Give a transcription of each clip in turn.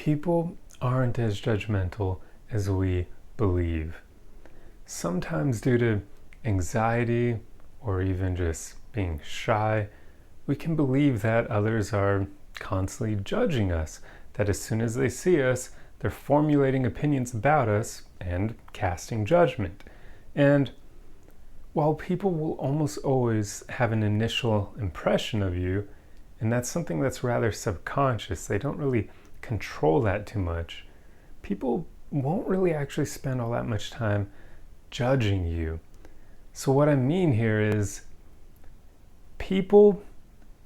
People aren't as judgmental as we believe. Sometimes, due to anxiety or even just being shy, we can believe that others are constantly judging us, that as soon as they see us, they're formulating opinions about us and casting judgment. And while people will almost always have an initial impression of you, and that's something that's rather subconscious, they don't really control that too much, people won't really actually spend all that much time judging you. So what I mean here is people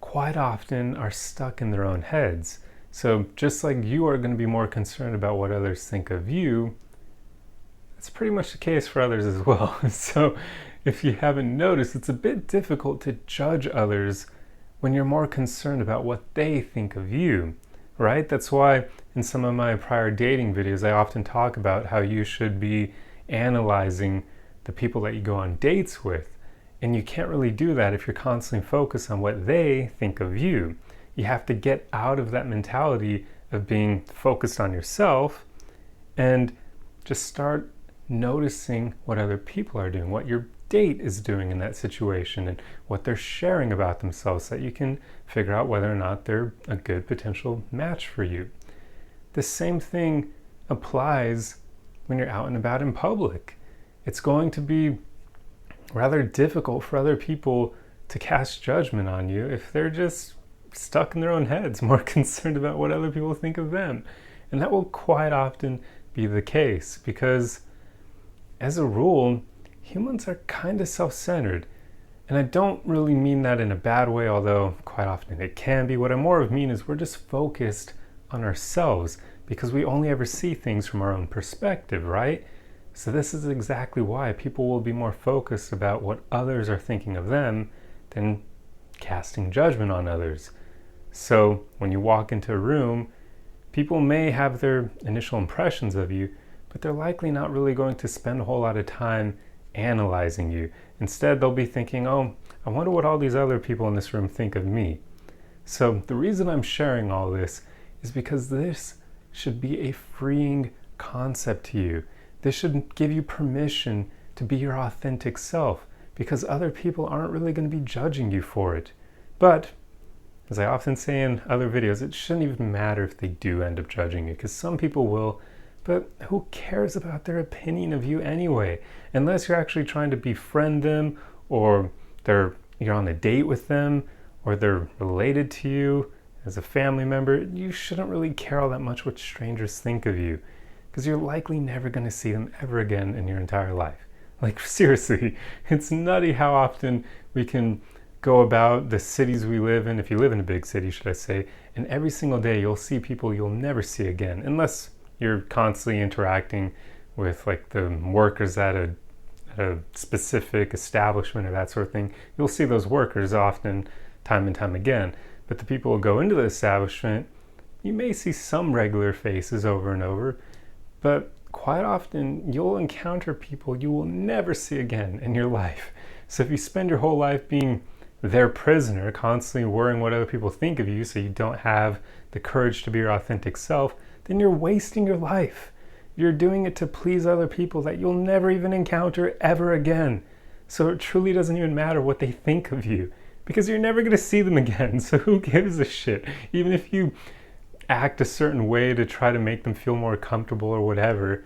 quite often are stuck in their own heads. So just like you are going to be more concerned about what others think of you, that's pretty much the case for others as well. So if you haven't noticed, it's a bit difficult to judge others when you're more concerned about what they think of you, right? That's why in some of my prior dating videos, I often talk about how you should be analyzing the people that you go on dates with. And you can't really do that if you're constantly focused on what they think of you. You have to get out of that mentality of being focused on yourself and just start noticing what other people are doing, what your date is doing in that situation, and what they're sharing about themselves, so that you can figure out whether or not they're a good potential match for you. The same thing applies when you're out and about in public. It's going to be rather difficult for other people to cast judgment on you if they're just stuck in their own heads, more concerned about what other people think of them. And that will quite often be the case because, as a rule, humans are kind of self-centered. And I don't really mean that in a bad way, although quite often it can be. What I more mean is we're just focused on ourselves because we only ever see things from our own perspective, right? So this is exactly why people will be more focused about what others are thinking of them than casting judgment on others. So when you walk into a room, people may have their initial impressions of you, but they're likely not really going to spend a whole lot of time analyzing you. Instead, they'll be thinking, oh, I wonder what all these other people in this room think of me. So the reason I'm sharing all this is because this should be a freeing concept to you. This should give you permission to be your authentic self because other people aren't really going to be judging you for it. But as I often say in other videos, it shouldn't even matter if they do end up judging you because some people will. But who cares about their opinion of you anyway? Unless you're actually trying to befriend them, or you're on a date with them, or they're related to you as a family member, you shouldn't really care all that much what strangers think of you, because you're likely never going to see them ever again in your entire life. Like, seriously, it's nutty how often we can go about the cities we live in, if you live in a big city, should I say, and every single day you'll see people you'll never see again, unless you're constantly interacting with like the workers at a specific establishment or that sort of thing. You'll see those workers often, time and time again. But the people who go into the establishment, you may see some regular faces over and over, but quite often you'll encounter people you will never see again in your life. So if you spend your whole life being their prisoner, constantly worrying what other people think of you so you don't have the courage to be your authentic self, then you're wasting your life. You're doing it to please other people that you'll never even encounter ever again. So it truly doesn't even matter what they think of you because you're never going to see them again. So who gives a shit? Even if you act a certain way to try to make them feel more comfortable or whatever,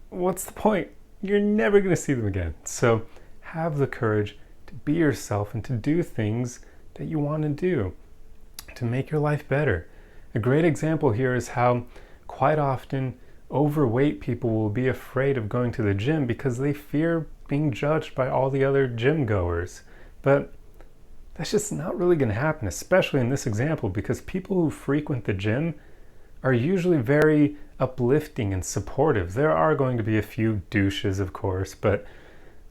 what's the point? You're never going to see them again. So have the courage to be yourself and to do things that you want to do to make your life better. A great example here is how quite often overweight people will be afraid of going to the gym because they fear being judged by all the other gym goers. But that's just not really going to happen, especially in this example, because people who frequent the gym are usually very uplifting and supportive. There are going to be a few douches, of course, but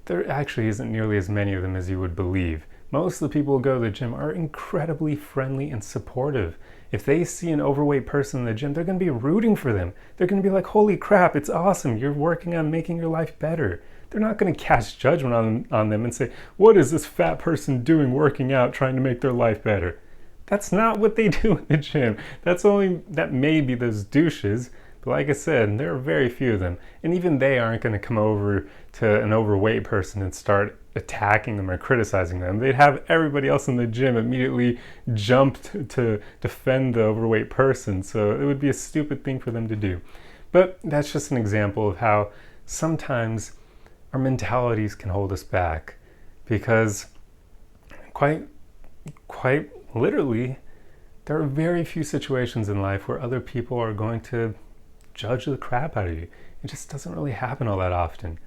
there actually isn't nearly as many of them as you would believe. Most of the people who go to the gym are incredibly friendly and supportive. If they see an overweight person in the gym, they're going to be rooting for them. They're going to be like, holy crap, it's awesome. You're working on making your life better. They're not going to cast judgment on them and say, what is this fat person doing working out trying to make their life better? That's not what they do in the gym. That may be those douches, but like I said, there are very few of them. And even they aren't going to come over to an overweight person and start attacking them or criticizing them. They'd have everybody else in the gym immediately jump to defend the overweight person. So it would be a stupid thing for them to do. But that's just an example of how sometimes our mentalities can hold us back, because quite literally, there are very few situations in life where other people are going to judge the crap out of you. It just doesn't really happen all that often.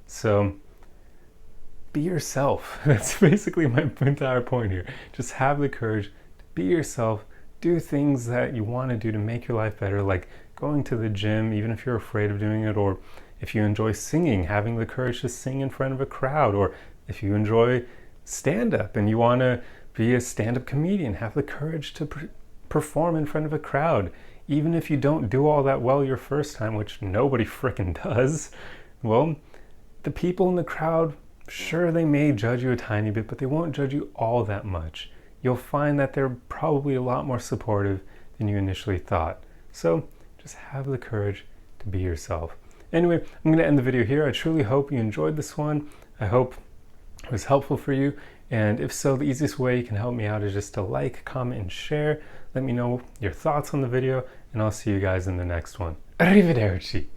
So be yourself. That's basically my entire point here. Just have the courage to be yourself. Do things that you want to do to make your life better, like going to the gym, even if you're afraid of doing it, or if you enjoy singing, having the courage to sing in front of a crowd, or if you enjoy stand-up and you want to be a stand-up comedian, have the courage to perform in front of a crowd. Even if you don't do all that well your first time, which nobody frickin' does, well, the people in the crowd, sure, they may judge you a tiny bit, but they won't judge you all that much. You'll find that they're probably a lot more supportive than you initially thought. So just have the courage to be yourself. Anyway, I'm going to end the video here. I truly hope you enjoyed this one. I hope it was helpful for you. And if so, the easiest way you can help me out is just to like, comment, and share. Let me know your thoughts on the video, and I'll see you guys in the next one. Arrivederci.